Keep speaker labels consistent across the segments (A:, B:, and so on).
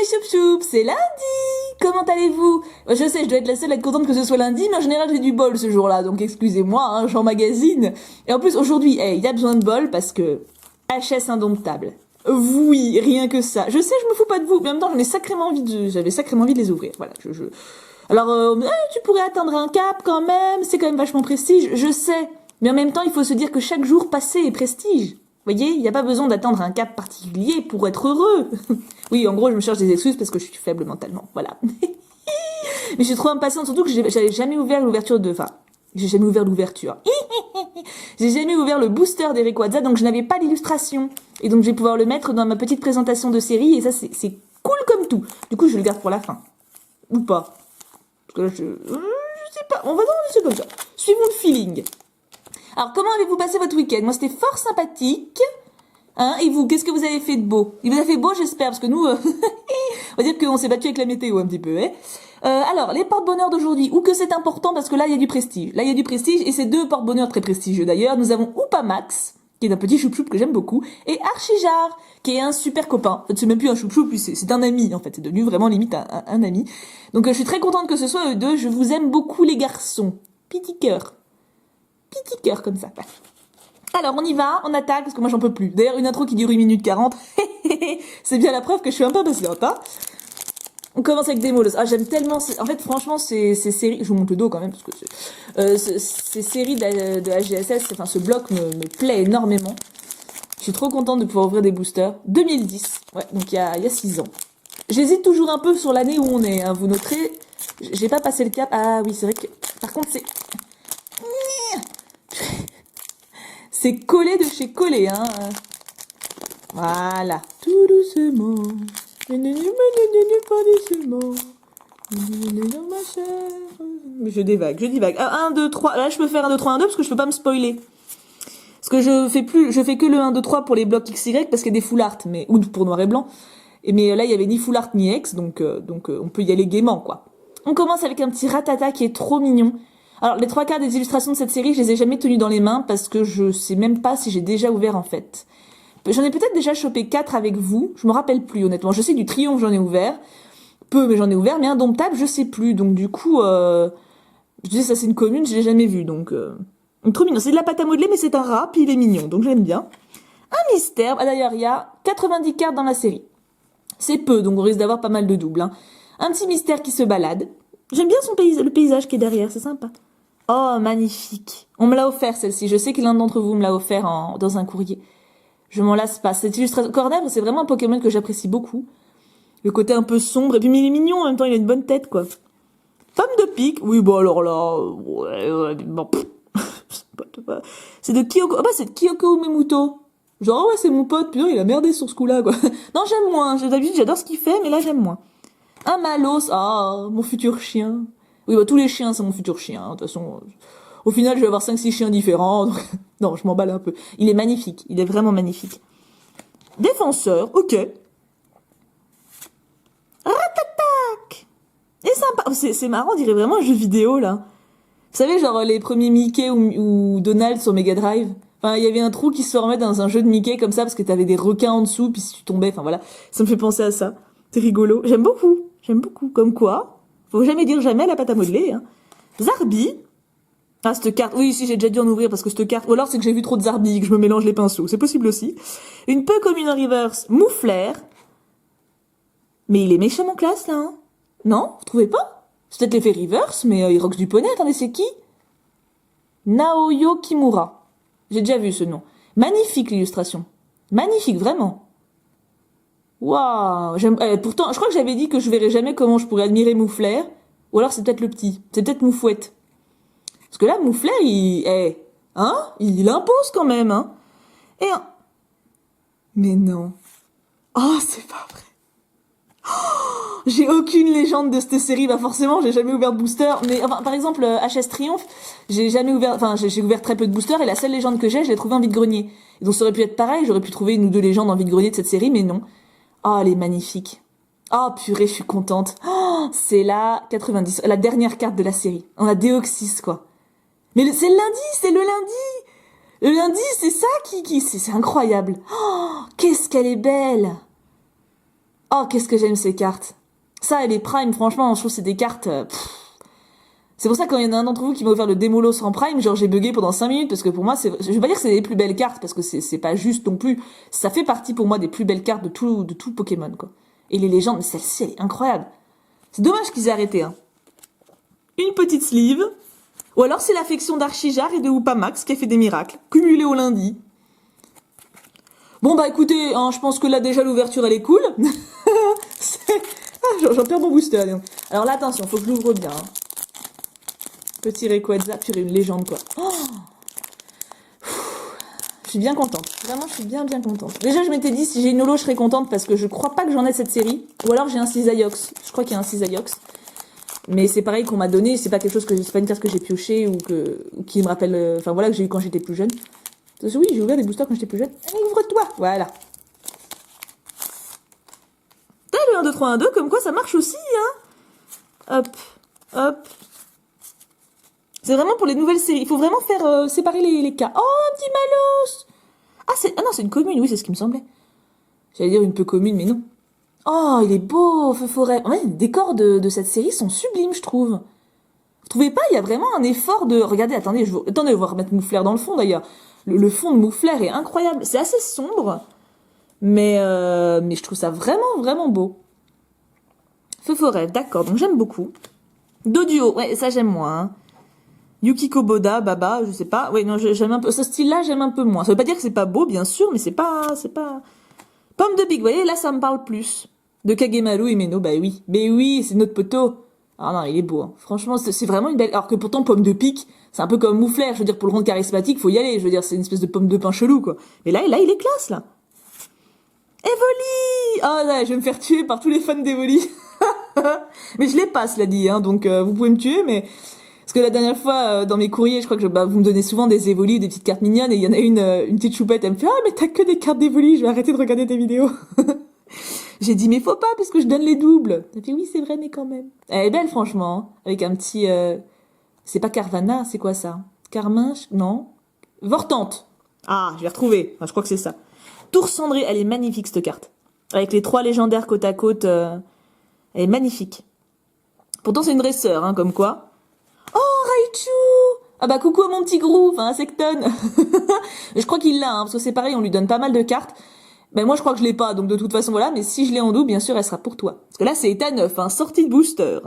A: mes choup-choups, c'est lundi. Comment allez-vous? Je sais, je dois être la seule à être contente que ce soit lundi, mais en général j'ai du bol ce jour-là, donc excusez-moi, hein, j'emmagasine. Et en plus aujourd'hui, il y a besoin de bol parce que HS indomptable. Oui, rien que ça. Je sais, je me fous pas de vous, mais en même temps j'avais sacrément envie de les ouvrir. Voilà, Alors, tu pourrais atteindre un cap quand même, c'est quand même vachement prestige, je sais. Mais en même temps, il faut se dire que chaque jour passé est prestige. Vous voyez, il n'y a pas besoin d'attendre un cap particulier pour être heureux. Oui, en gros, je me cherche des excuses parce que je suis faible mentalement, voilà. Mais je suis trop impatiente, surtout que j'avais jamais ouvert l'ouverture de... Enfin, j'ai jamais ouvert l'ouverture. J'ai jamais ouvert le booster d'Eric Wadza, donc je n'avais pas l'illustration. Et donc je vais pouvoir le mettre dans ma petite présentation de série, et ça, c'est cool comme tout. Du coup, je le garde pour la fin. Ou pas. Parce que là, je sais pas. On va dans le comme ça. Suivons le feeling. Alors, comment avez-vous passé votre week-end? Moi, c'était fort sympathique. Hein? Et vous, qu'est-ce que vous avez fait de beau? Il vous a fait beau, j'espère, parce que nous, on va dire qu'on s'est battu avec la météo un petit peu, hein. Alors, les porte-bonheur d'aujourd'hui, ou que c'est important, parce que là, il y a du prestige. Là, il y a du prestige, et c'est deux porte-bonheur très prestigieux d'ailleurs. Nous avons Oupamax, qui est un petit choup-choup que j'aime beaucoup, et Archijar, qui est un super copain. En fait, c'est même plus un choup-choup, c'est un ami, en fait. C'est devenu vraiment limite un ami. Donc, je suis très contente que ce soit eux deux. Je vous aime beaucoup, les garçons. Petit cœur. Petit cœur, comme ça. Alors, on y va, on attaque, parce que moi, j'en peux plus. D'ailleurs, une intro qui dure 1 minute 40. C'est bien la preuve que je suis un peu patiente, hein. On commence avec des molosses. Ah, j'aime tellement... En fait, franchement, ces séries... Je vous montre le dos quand même, parce que ces séries de HGSS, enfin, ce bloc me plaît énormément. Je suis trop contente de pouvoir ouvrir des boosters. 2010, ouais, donc il y a 6 ans. J'hésite toujours un peu sur l'année où on est, hein. Vous noterez, j'ai pas passé le cap. Ah oui, c'est vrai que... Par contre, c'est collé de chez collé, hein. Voilà. Tout doucement... Mais je divague. 1, 2, 3. Là, je peux faire 1, 2, 3, 1, 2 parce que je peux pas me spoiler. Parce que je fais que le 1, 2, 3 pour les blocs XY parce qu'il y a des full art, ou pour noir et blanc. Mais là, il y avait ni full art ni X, donc on peut y aller gaiement, quoi. On commence avec un petit ratata qui est trop mignon. Alors, les 3/4 des illustrations de cette série, je les ai jamais tenues dans les mains parce que je sais même pas si j'ai déjà ouvert, en fait. J'en ai peut-être déjà chopé 4 avec vous, je me rappelle plus honnêtement. Je sais que du Triomphe j'en ai ouvert, peu mais j'en ai ouvert, mais Indomptable je sais plus. Donc du coup, je dis ça c'est une commune, je l'ai jamais vu donc trop mignon. C'est de la pâte à modeler mais c'est un rat, puis il est mignon donc j'aime bien. Un mystère, ah, d'ailleurs il y a 90 cartes dans la série. C'est peu donc on risque d'avoir pas mal de doubles. Hein. Un petit mystère qui se balade. J'aime bien le paysage qui est derrière, c'est sympa. Oh magnifique. On me l'a offert celle-ci, je sais que l'un d'entre vous me l'a offert dans un courrier. Je m'en lasse pas. Cette illustration... Cornèvre, c'est vraiment un Pokémon que j'apprécie beaucoup. Le côté un peu sombre. Et puis, mais il est mignon en même temps, il a une bonne tête, quoi. Pomme de pique. Oui, bon, alors là... Ouais, bon... C'est de Kyoko... Ah bah, c'est de Kyoko Umemuto. Genre, ouais, c'est mon pote. Putain, il a merdé sur ce coup-là, quoi. Non, j'aime moins. D'habitude, j'adore ce qu'il fait, mais là, j'aime moins. Un Malos. Ah, mon futur chien. Oui, bah, tous les chiens, c'est mon futur chien. De toute façon... Au final, je vais avoir 5-6 chiens différents. Donc... Non, je m'emballe un peu. Il est magnifique. Il est vraiment magnifique. Défenseur, ok. Ratatac. Et sympa. Oh, c'est marrant, on dirait vraiment un jeu vidéo, là. Vous savez, genre les premiers Mickey ou Donald sur Mega Drive. Enfin, il y avait un trou qui se formait dans un jeu de Mickey comme ça, parce que t'avais des requins en dessous, puis si tu tombais, enfin voilà. Ça me fait penser à ça. C'est rigolo. J'aime beaucoup. Comme quoi, faut jamais dire jamais la pâte à modeler, hein. Zarbi. Ah, cette carte, oui, si, j'ai déjà dû en ouvrir parce que cette carte, ou alors c'est que j'ai vu trop de Zarbi, que je me mélange les pinceaux, c'est possible aussi. Une peu commune en reverse, Mouflair. Mais il est méchant en classe, là, hein. Non, vous trouvez pas? C'est peut-être l'effet reverse, mais il roxe du poney, attendez, c'est qui? Naoyo Kimura. J'ai déjà vu ce nom. Magnifique l'illustration. Magnifique, vraiment. Waouh, pourtant, je crois que j'avais dit que je verrais jamais comment je pourrais admirer Mouflair, ou alors c'est peut-être le petit, c'est peut-être Moufouette. Parce que là, Mouflair, il impose quand même, hein. Mais non. Oh, c'est pas vrai. Oh, j'ai aucune légende de cette série. Bah forcément, j'ai jamais ouvert de booster. Mais enfin, par exemple, HS Triomphe, j'ai jamais ouvert. Enfin, j'ai ouvert très peu de boosters et la seule légende que j'ai, je l'ai trouvée en vide-grenier. Et donc ça aurait pu être pareil. J'aurais pu trouver 1 ou 2 légendes en vide-grenier de cette série, mais non. Oh, elle est magnifique. Oh purée, je suis contente. Oh, c'est la 90, la dernière carte de la série. On a Deoxys, quoi. Mais c'est le lundi, c'est le lundi. Le lundi, c'est ça c'est incroyable. Oh, qu'est-ce qu'elle est belle. Oh, qu'est-ce que j'aime ces cartes. Ça et les Prime, franchement, je trouve que c'est des cartes... C'est pour ça quand il y en a un d'entre vous qui m'a offert le Démolos en Prime, genre j'ai bugué pendant 5 minutes, parce que pour moi, je vais pas dire que c'est les plus belles cartes, parce que c'est pas juste non plus. Ça fait partie pour moi des plus belles cartes de tout Pokémon, quoi. Et les légendes, mais celle-ci, elle est incroyable. C'est dommage qu'ils aient arrêté, hein. Une petite sleeve. Ou alors c'est l'affection d'Archijar et de Houpamax qui a fait des miracles, cumulés au lundi. Bon bah écoutez, hein, je pense que là déjà l'ouverture elle est cool. J'en perds mon booster. Alors là attention, faut que je l'ouvre bien. Hein. Petit Rayquaza, purée, une légende quoi. Oh, je suis bien contente. Vraiment, je suis bien contente. Déjà, je m'étais dit, si j'ai une holo, je serais contente parce que je crois pas que j'en ai cette série. Ou alors j'ai un Cisaiox. Je crois qu'il y a un Cisaiox. Mais c'est pareil qu'on m'a donné, c'est pas quelque chose c'est pas une carte que j'ai pioché ou qui me rappelle, enfin voilà, que j'ai eu quand j'étais plus jeune. Parce que oui, j'ai ouvert des boosters quand j'étais plus jeune. Allez, ouvre-toi! Voilà. T'as le 1, 2, 3, 1, 2, comme quoi ça marche aussi, hein? Hop, hop. C'est vraiment pour les nouvelles séries. Il faut vraiment faire séparer les cas. Oh, un petit Malos! Ah non, c'est une commune, oui, c'est ce qui me semblait. J'allais dire une peu commune, mais non. Oh, il est beau, Feu Forêt. Ouais, les décors de cette série sont sublimes, je trouve. Vous trouvez pas? Il y a vraiment un effort de... Regardez, attendez, attendez, je vais remettre Moufleur dans le fond, d'ailleurs. Le fond de Moufleur est incroyable. C'est assez sombre, mais je trouve ça vraiment beau. Feu Forêt, d'accord, donc j'aime beaucoup. Doduo, ouais, ça j'aime moins. Hein. Yukiko Boda, Baba, je sais pas. Ouais, non, j'aime un peu... Ce style-là, j'aime un peu moins. Ça veut pas dire que c'est pas beau, bien sûr, mais c'est pas... Pomme de Big, vous voyez, là, ça me parle plus. De Kagemaru et Meno, bah oui. Mais oui, c'est notre poteau. Ah non, il est beau. Hein. Franchement, c'est vraiment une belle... Alors que pourtant, Pomme de Pique, c'est un peu comme Moufleur. Je veux dire, pour le rendre charismatique, faut y aller. Je veux dire, c'est une espèce de pomme de pain chelou, quoi. Mais là, il est classe, là. Evoli! Oh là, je vais me faire tuer par tous les fans d'Evoli. Mais je l'ai pas, cela dit, hein, donc vous pouvez me tuer, mais... Parce que la dernière fois, dans mes courriers, je crois que vous me donnez souvent des Evoli, des petites cartes mignonnes, et il y en a une petite choupette, elle me fait « Ah, mais t'as que des cartes d'Evoli, je vais arrêter de regarder tes vidéos. » J'ai dit « Mais faut pas, parce que je donne les doubles. » Elle fait « Oui, c'est vrai, mais quand même. » Elle est belle, franchement, hein, avec un petit... C'est pas Carvana, c'est quoi ça? Carminche? Non. Vortante. Ah, je vais retrouver. Enfin, je crois que c'est ça. Tour Cendrée, elle est magnifique, cette carte. Avec les 3 légendaires côte à côte, elle est magnifique. Pourtant, c'est une dresseur, hein, comme quoi... Oh, Raichu! Ah bah coucou à mon petit Groove, hein, Secton. Je crois qu'il l'a, hein, parce que c'est pareil, on lui donne pas mal de cartes. Ben moi je crois que je l'ai pas, donc de toute façon voilà, mais si je l'ai en double, bien sûr elle sera pour toi. Parce que là c'est état neuf, hein, sortie de booster.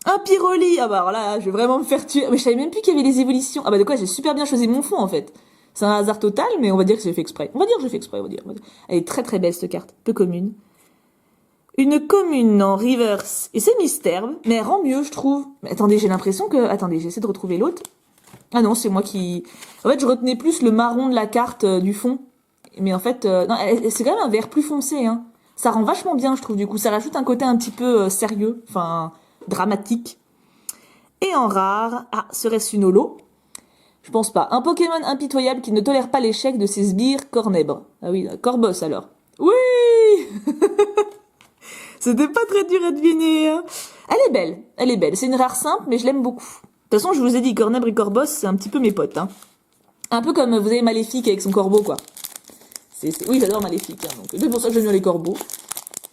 A: Un Pyroli, ah bah alors là, je vais vraiment me faire tuer. Mais je savais même plus qu'il y avait les évolutions. Ah bah de quoi, j'ai super bien choisi mon fond en fait. C'est un hasard total, mais on va dire que j'ai fait exprès. On va dire que j'ai fait exprès, on va dire. Elle est très belle cette carte, peu commune. Une commune en reverse. Et c'est mystère, mais elle rend mieux, je trouve. Mais attendez, j'ai l'impression que... Attendez, j'essaie de retrouver l'autre. Ah non, c'est moi qui... En fait, je retenais plus le marron de la carte du fond. Mais en fait, non, c'est quand même un vert plus foncé, hein. Ça rend vachement bien, je trouve, du coup. Ça rajoute un côté un petit peu sérieux, enfin, dramatique. Et en rare... Ah, serait-ce une holo? Je pense pas. Un Pokémon impitoyable qui ne tolère pas l'échec de ses sbires cornèbres. Ah oui, Corboss, alors. Oui. C'était pas très dur à deviner. Hein. Elle est belle. C'est une rare simple, mais je l'aime beaucoup. De toute façon, je vous ai dit, Cornèbre et Corboss, c'est un petit peu mes potes. Hein. Un peu comme vous avez Maléfique avec son corbeau, quoi. Oui, j'adore Maléfique. Hein, donc c'est pour ça que j'aime bien les corbeaux.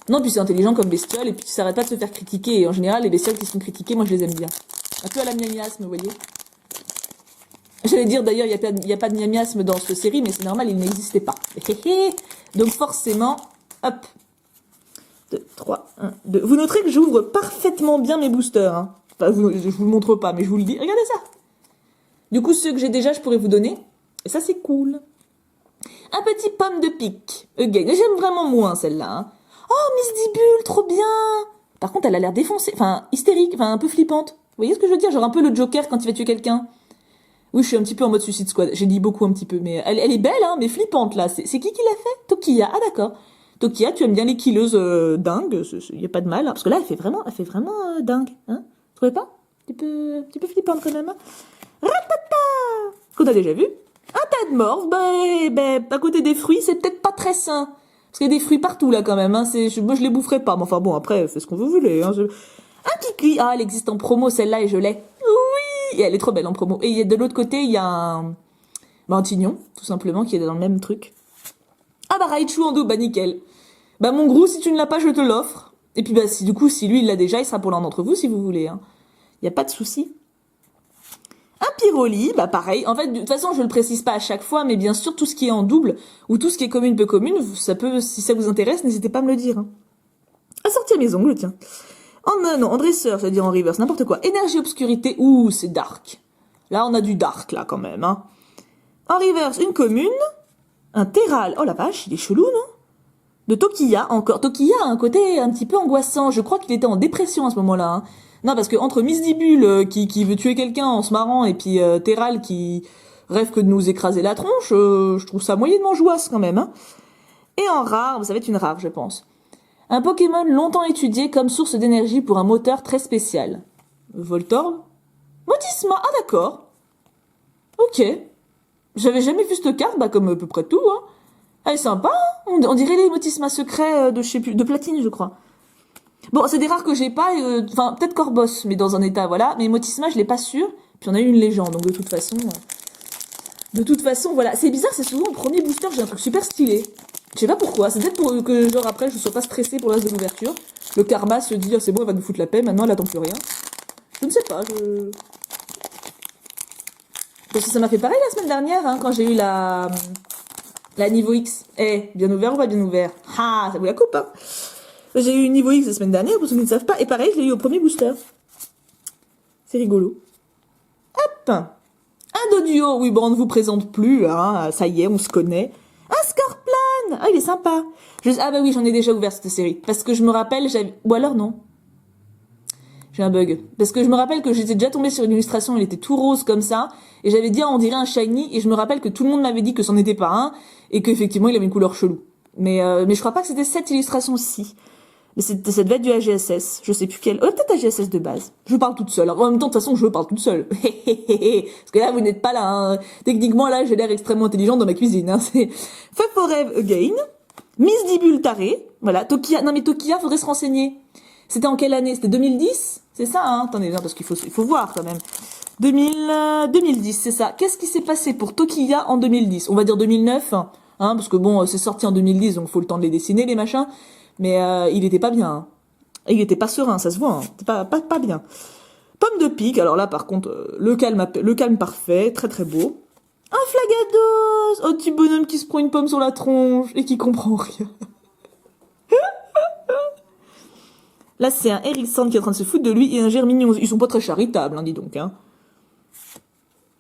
A: Non, puis c'est intelligent comme bestiole, et puis ça arrête pas de se faire critiquer. Et en général, les bestioles qui sont critiquées, moi je les aime bien. Un peu à la miasme, vous voyez. J'allais dire d'ailleurs, il n'y a pas de miasme dans cette série, mais c'est normal, il n'existait pas. Donc forcément, hop. 2, 3, 1, 2. Vous noterez que j'ouvre parfaitement bien mes boosters. Hein. Enfin, je vous le montre pas, mais je vous le dis. Regardez ça. Du coup, ceux que j'ai déjà, je pourrais vous donner. Et ça, c'est cool. Un petit pomme de pique. Again. J'aime vraiment moins celle-là. Hein. Oh, Miss Dibule, trop bien. Par contre, elle a l'air défoncée. Enfin, hystérique. Enfin, un peu flippante. Vous voyez ce que je veux dire? Genre un peu le Joker quand il va tuer quelqu'un. Oui, je suis un petit peu en mode Suicide Squad. J'ai dit beaucoup un petit peu. Mais elle est belle, hein, mais flippante, là. C'est qui l'a fait? Tokiya. Ah, d'accord. Tokiya, tu aimes bien les killeuses dingues, il y a pas de mal. Hein, parce que là, elle fait vraiment dingue. Hein, vous trouvez pas? Un petit peu flippante quand même. Hein. Ratata! Qu'on a déjà vu. Un tas de morts, à côté des fruits, c'est peut-être pas très sain. Parce qu'il y a des fruits partout là quand même. Hein, moi, je les boufferai pas. Mais enfin bon, après, faites ce qu'on vous voulez. Hein, Un kikli. Ah, elle existe en promo celle-là et je l'ai. Oui! Et elle est trop belle en promo. Et de l'autre côté, il y a un tignon, tout simplement, qui est dans le même truc. Ah bah Raichu en double, bah nickel. Bah mon gros, si tu ne l'as pas, je te l'offre. Et puis bah si du coup, si lui il l'a déjà, il sera pour l'un d'entre vous si vous voulez. Hein. Y a pas de souci. Un pyroli, bah pareil. En fait, de toute façon, je le précise pas à chaque fois, mais bien sûr, tout ce qui est en double ou tout ce qui est commune peu commune, ça peut, si ça vous intéresse, n'hésitez pas à me le dire. Hein. À sortir mes ongles, tiens. Non, en dresseur, c'est-à-dire en reverse, n'importe quoi. Énergie obscurité, ouh, c'est dark. Là, on a du dark là quand même. Hein. En reverse, une commune, un terral. Oh la vache, il est chelou, non? De Tokiya, encore. Tokiya a un côté un petit peu angoissant. Je crois qu'il était en dépression à ce moment-là. Hein. Non, parce que entre Miss Dibule qui veut tuer quelqu'un en se marrant et puis Terral qui rêve que de nous écraser la tronche, je trouve ça moyennement jouasse quand même. Hein. Et en rare, ça va être une rare, je pense. Un Pokémon longtemps étudié comme source d'énergie pour un moteur très spécial. Voltorb? Motisma, ah d'accord. Ok. J'avais jamais vu cette carte, bah comme à peu près tout. Hein. Elle est sympa, hein. On dirait les Motisma secrets de je sais plus, de platine, je crois. Bon, c'est des rares que j'ai pas, enfin peut-être Corbos, mais dans un état, voilà. Mais Motisma, je l'ai pas sûr. Puis on a eu une légende, donc de toute façon, voilà. C'est bizarre, c'est souvent au premier booster, j'ai un truc super stylé. Je sais pas pourquoi. C'est peut-être pour que genre après je sois pas stressée pour le reste de l'ouverture. Le karma se dit, ah, c'est bon, elle va nous foutre la paix. Maintenant, elle attend plus rien. Je ne sais pas. Parce que ça m'a fait pareil la semaine dernière, hein, quand j'ai eu la niveau X. Eh, bien ouvert ou pas bien ouvert? Ah, ça vous la coupe, hein. J'ai eu une niveau X la semaine dernière, pour ceux qui ne savent pas. Et pareil, je l'ai eu au premier booster. C'est rigolo. Hop. Un Doduo. Oui, bon, on ne vous présente plus, hein. Ça y est, on se connaît. Un Scorplan. Ah, il est sympa. Ah bah oui, j'en ai déjà ouvert cette série. Parce que je me rappelle, ou alors non. J'ai un bug. Parce que je me rappelle que j'étais déjà tombée sur une illustration, il était tout rose comme ça, et j'avais dit, ah, on dirait un shiny, et je me rappelle que tout le monde m'avait dit que c'en était pas un, et qu'effectivement, il avait une couleur chelou. Mais je crois pas que c'était cette illustration-ci. Mais ça devait être du AGSS. Je sais plus quel. Peut-être AGSS de base. Je parle toute seule. En même temps, de toute façon, je parle toute seule. Parce que là, vous n'êtes pas là. Hein. Techniquement, là, j'ai l'air extrêmement intelligente dans ma cuisine. Hein. C'est Feu Forever Again. Miss Dibule Taré. Voilà. Tokiya. Non, mais Tokiya, faudrait se renseigner. C'était en quelle année? C'était 2010? C'est ça, hein? Attendez, non, parce qu'il faut voir quand même. 2010, c'est ça. Qu'est-ce qui s'est passé pour Tokiya en 2010? On va dire 2009, hein, parce que bon, c'est sorti en 2010, donc faut le temps de les dessiner, les machins. Mais il était pas bien. Hein. Il était pas serein, ça se voit. Hein. C'était pas bien. Pomme de pique, alors là, par contre, le calme parfait, très très beau. Un Flagados! Oh, petit bonhomme qui se prend une pomme sur la tronche et qui comprend rien. Là, c'est un Eric Sand qui est en train de se foutre de lui et un Germignon. Ils sont pas très charitables, hein, dis donc. Hein.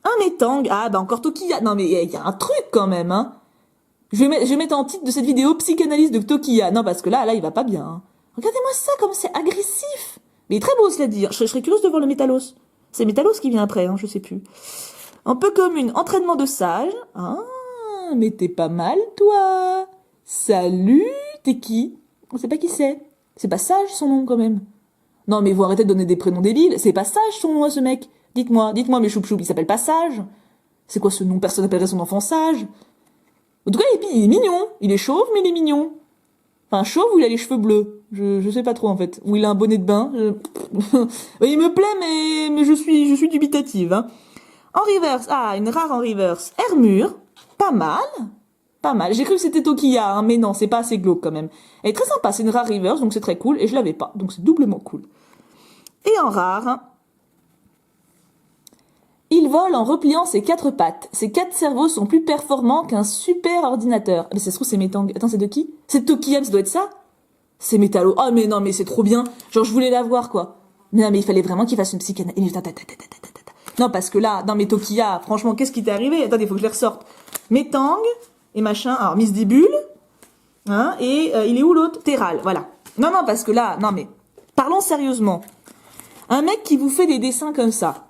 A: Un Metang. Ah, bah encore Tokiya. Non, mais il y a un truc quand même. Hein. Je vais mettre en titre de cette vidéo psychanalyse de Tokiya. Non, parce que là, il va pas bien. Hein. Regardez-moi ça, comme c'est agressif. Mais il est très beau, cela dit. Je serais curieuse de voir le Métalos. C'est Métalos qui vient après, hein, je sais plus. Un peu commune, entraînement de sage. Ah, mais t'es pas mal, toi. Salut, t'es qui? On sait pas qui c'est. C'est pas Sage son nom quand même. Non mais vous arrêtez de donner des prénoms débiles. C'est pas Sage son nom à ce mec. Dites-moi mes choup-choup, il s'appelle pas Sage. C'est quoi ce nom? Personne n'appellerait son enfant Sage. En tout cas, il est mignon. Il est chauve mais il est mignon. Enfin chauve ou il a les cheveux bleus. Je sais pas trop en fait. Ou il a un bonnet de bain. Il me plaît mais je suis dubitative. Hein. En reverse, une rare en reverse. Hermure, pas mal. Pas mal. J'ai cru que c'était Tokiya, hein, mais non, c'est pas assez glauque quand même. Elle est très sympa, c'est une rare reverse, donc c'est très cool, et je l'avais pas, donc c'est doublement cool. Et en rare, il vole en repliant ses 4 pattes. Ses 4 cerveaux sont plus performants qu'un super ordinateur. Mais ça se trouve, c'est Metang. Attends, c'est de qui? C'est de Tokiya, ça doit être ça? C'est Métallo. Ah, mais non, mais c'est trop bien. Genre, je voulais la voir, quoi. Non, mais il fallait vraiment qu'il fasse une psychanalyse. Non, parce que là, dans mes Tokiya, franchement, qu'est-ce qui t'est arrivé? Attendez, faut que je les ressorte. Metang, et machin, alors Miss Dibule, hein, et il est où l'autre? Terral, voilà. Non, parce que là, non mais, parlons sérieusement. Un mec qui vous fait des dessins comme ça,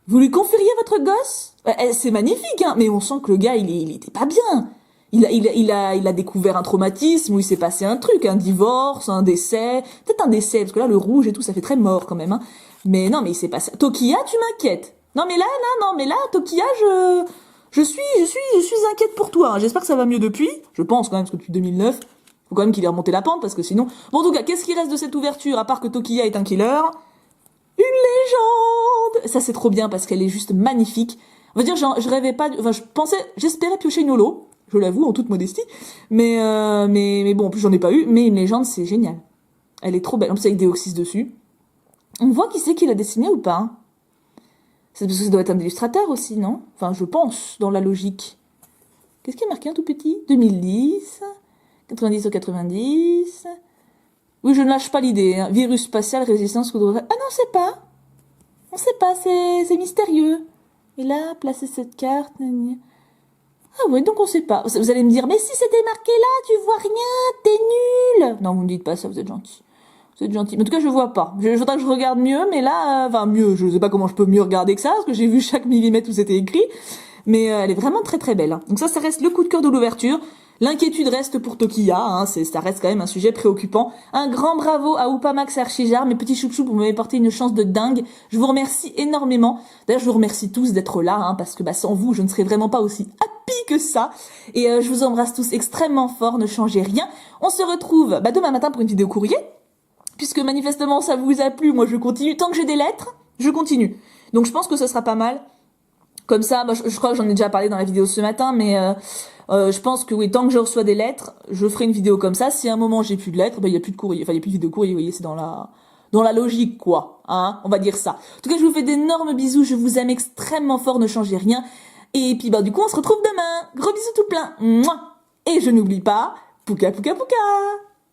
A: vous lui confieriez votre gosse? C'est magnifique, hein, mais on sent que le gars, il était pas bien. Il a découvert un traumatisme où il s'est passé un truc, un divorce, un décès, peut-être un décès, parce que là, le rouge et tout, ça fait très mort quand même, hein. Mais non, mais il s'est passé. Tokiya, tu m'inquiètes. Non mais là, Tokiya, je suis inquiète pour toi. Hein. J'espère que ça va mieux depuis. Je pense quand même, parce que depuis 2009, faut quand même qu'il ait remonté la pente, parce que sinon... Bon, en tout cas, qu'est-ce qui reste de cette ouverture, à part que Tokiya est un killer? Une légende! Ça, c'est trop bien, parce qu'elle est juste magnifique. On va dire, je rêvais pas... Enfin, j'espérais piocher une holo. je l'avoue, en toute modestie. Mais bon, en plus j'en ai pas eu, mais une légende, c'est génial. Elle est trop belle, en plus avec des Deoxys dessus. On voit qui c'est qui l'a dessiné ou pas? C'est parce que ça doit être un illustrateur aussi, non? Enfin, je pense, dans la logique. Qu'est-ce qui est marqué un tout petit? 2010, 90 ou 90. Oui, je ne lâche pas l'idée. Hein. Virus spatial, résistance, coup de... Ah non, c'est pas. On sait pas, c'est mystérieux. Et là, placer cette carte. Ah ouais, donc on sait pas. Vous allez me dire, mais si c'était marqué là, tu vois rien, t'es nul. Non, vous me dites pas ça, vous êtes gentil. Vous êtes gentil. Mais en tout cas, je vois pas. Je voudrais que je regarde mieux, mais là, enfin mieux, je sais pas comment je peux mieux regarder que ça, parce que j'ai vu chaque millimètre où c'était écrit. Mais elle est vraiment très très belle. Hein. Donc ça reste le coup de cœur de l'ouverture. L'inquiétude reste pour Tokiya, hein, ça reste quand même un sujet préoccupant. Un grand bravo à Upamax et Archijar, mes petits chouchous, vous m'avez porté une chance de dingue. Je vous remercie énormément. D'ailleurs, je vous remercie tous d'être là, hein, parce que sans vous, je ne serais vraiment pas aussi happy que ça. Et je vous embrasse tous extrêmement fort, ne changez rien. On se retrouve demain matin pour une vidéo courrier, puisque manifestement ça vous a plu, moi je continue. Tant que j'ai des lettres, je continue. Donc je pense que ce sera pas mal. Comme ça, je crois que j'en ai déjà parlé dans la vidéo ce matin, mais je pense que oui, tant que je reçois des lettres, je ferai une vidéo comme ça. Si à un moment j'ai plus de lettres, il y a plus de courrier, enfin il y a plus de vidéo courrier, vous voyez, c'est dans la logique, quoi, hein, on va dire ça. En tout cas, je vous fais d'énormes bisous, je vous aime extrêmement fort, ne changez rien. Et puis du coup, on se retrouve demain. Gros bisous tout plein. Mouah. Et je n'oublie pas, pouka pouka pouka.